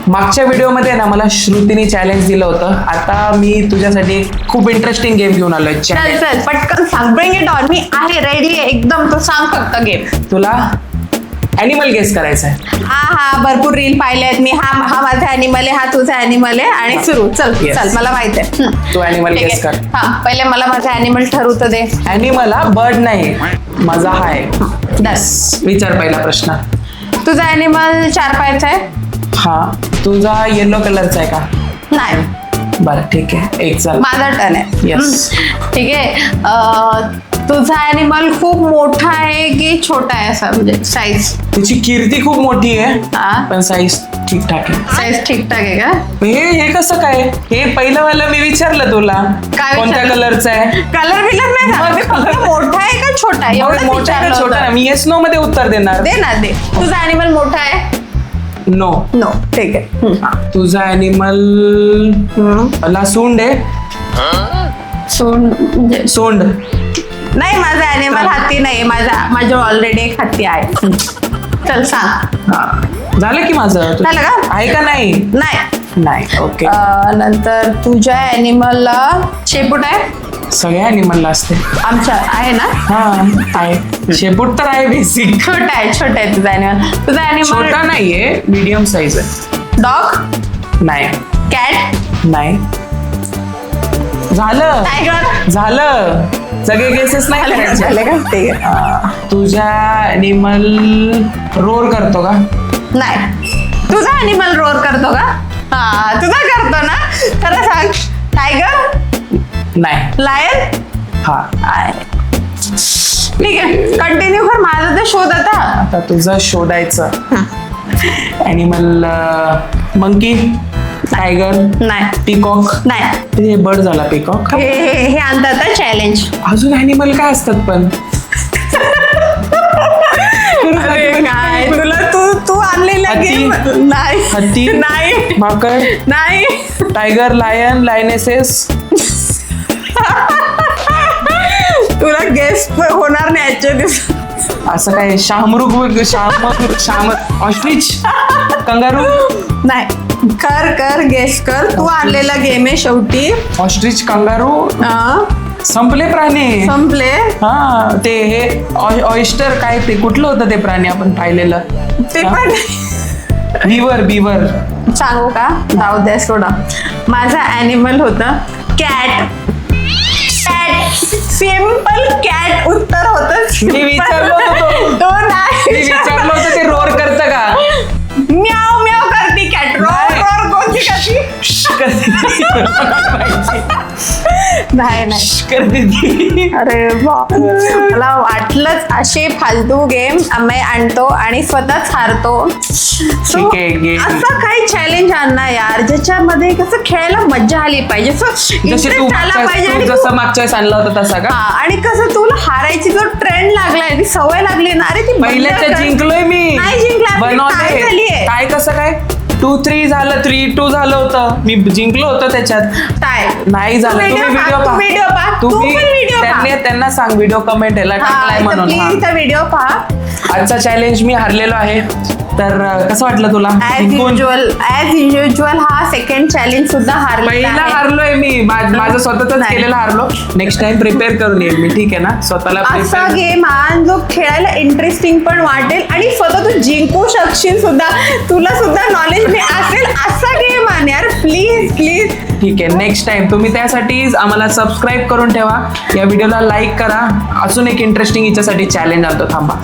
मागच्या व्हिडिओमध्ये ना मला श्रुतीने चॅलेंज दिलं होतं. आता मी तुझ्यासाठी खूप इंटरेस्टिंग गेम घेऊन आलोय. चल चल पटकन सांग, ब्रिंग इट ऑन. मी आहे रेडी आहे एकदम. तू सांग फक्त गेम. तुला ॲनिमल गेस करायचा आहे. हा भरपूर रील पाहिले आहेत मी. हा माझा ॲनिमल आहे, हा तुझा ॲनिमल आहे आणि सुरू. चल Yes. चल मला माहित आहे. तू ॲनिमल गेस कर. हा पहिले मला माझा ॲनिमल ठरवू तर दे. ॲनिमल हा बर्ड नाही, माझा हा आहे. दस. विचार पहिला प्रश्न. तुझा ॲनिमल 4 पायाचा आहे? हा. तुझा येलो कलरचा आहे का? नाही. बरं ठीक आहे, एक चाल. माझा टर्न आहे. येस. ठीक आहे. तुझा ॲनिमल खूप मोठा आहे की छोटा आहे असा, म्हणजे साईज? तिची कीर्ती खूप मोठी आहे हा पण साईज ठीक ठाक आहे. साईज ठीकठाक आहे का? हे कसं काय? हे पहिलं वाला मी विचारलं तुला काय कोणत्या विचारलं? कलरचा आहे. कलर बिलर नाही सांगते, फक्त मोठा आहे का छोटा आहे एवढं मोठा आहे का छोटा आहे? मी येस नो मध्ये उत्तर देणार. दे ना दे. तुझा ॲनिमल मोठा आहे? नो. नो. ठीक आहे. तुझा ॲनिमल ला सोंड आहे? म्हणजे सोंड नाही, माझा ॲनिमल हत्ती नाही. माझ्या ऑलरेडी एक हत्ती आहे. चल सांग. हा. झालं की माझं. झालं का? आहे का नाही? नाही. नाही. ओके. नंतर तुझ्या ॲनिमलला शेपूट आहे? सगळ्या ॲनिमलला असते. आमच्या आहे ना? हा आहे. शेपूट तर आहे बेसिक. छोटा आहे तुझा ॲनिमल. तुझा ॲनिमल छोटा नाहीये, मीडियम साईज आहे. डॉग? नाही. कॅट? नाही. झालं टायगर? झालं. सगळे गेसेस नाही करायचे. झाले का? ठीक आहे. तुझा ॲनिमल रोर करतो का? नाही. तुझा ॲनिमल रोर करतो का? हा तुझा करतो ना? खरं सांग. टायगर? नाही. लायन? हा. आहे. ठीक आहे, कंटिन्यू कर. माझा तर शोध आता. आता तुझं शोधायचं ॲनिमल. मंकी? टायगर? नाही. पिकॉक? नाही. हे बर्ड झाला पिकॉक. हे आणतात चॅलेंज. अजून ॲनिमल काय असतात पण? काय तुला तू आणलेला हत्ती? गेम नाही. हत्ती? नाही. माकड? नाही. Tiger, lion, lionesses? तुला गेस होणार नाही आजच्या दिवस. असं काय? शाम ऑस्ट्रिच? कंगारू? नाही. कर गेस कर. तू आणलेला गेम आहे शेवटी. ऑस्ट्रिच, कंगारू संपले प्राणी. संपले. हा ते हे ऑयस्टर काय ते कुठलं होतं ते प्राणी आपण पाहिलेलं? ते पण बीवर. सांगू का? जाऊ द्या सोडा. माझा ॲनिमल होतं कॅट. सिम्पल कॅट उत्तर होतं. मी विचारलं होतं तो नाही. मी विचारलं होतं ते रोर करतं का? म्याव म्याव करती कॅट. रोर कोणती करती? नाही. अरे मला वाटलंच असे फालतू गेम आम्ही आणतो आणि स्वतःच हारतो. ठीक आहे, असं काही चॅलेंज आणणार यार ज्याच्यामध्ये कसं खेळायला मजा आली पाहिजे. तू जसं मागच्या वेळेस आणला होता तसा का? आणि कसं तुला हारायची जो ट्रेंड लागलाय, ती सवय लागली ना. अरे ती पहिल्याच्या जिंकलोय मी. नाही जिंकला. काय झालीये? काय कसं काय? 2-3 झालं, 3-2 झालं होतं. मी जिंकलो होतो त्याच्यात. काय नाही झालं. तुम्ही व्हिडिओ पहा. त्यांना सांग व्हिडिओ कमेंट याला टाकलाय म्हणून. व्हिडिओ पहा. आजचा चॅलेंज मी हारलेलो आहे. तर कसं वाटलं तुला? ॲज युज्युअल हा सेकंड चॅलेंज सुद्धा पहिला हारलोय मी. माझं स्वतःच केलेला हारलो. नेक्स्ट टाइम प्रिपेअर करून येईल मी. ठीक आहे ना? स्वतःला असा गेम आण जो खेळायला इंटरेस्टिंग पण वाटेल आणि स्वतः तू जिंकू शकशील सुद्धा. तुला सुद्धा नॉलेज मी असेल असा गेम आण यार. प्लीज. ठीक आहे. नेक्स्ट टाइम तुम्ही त्यासाठी आम्हाला सबस्क्राईब करून ठेवा. या व्हिडिओला लाईक करा. अजून एक इंटरेस्टिंग हिच्यासाठी चॅलेंज आणतो. थांबा.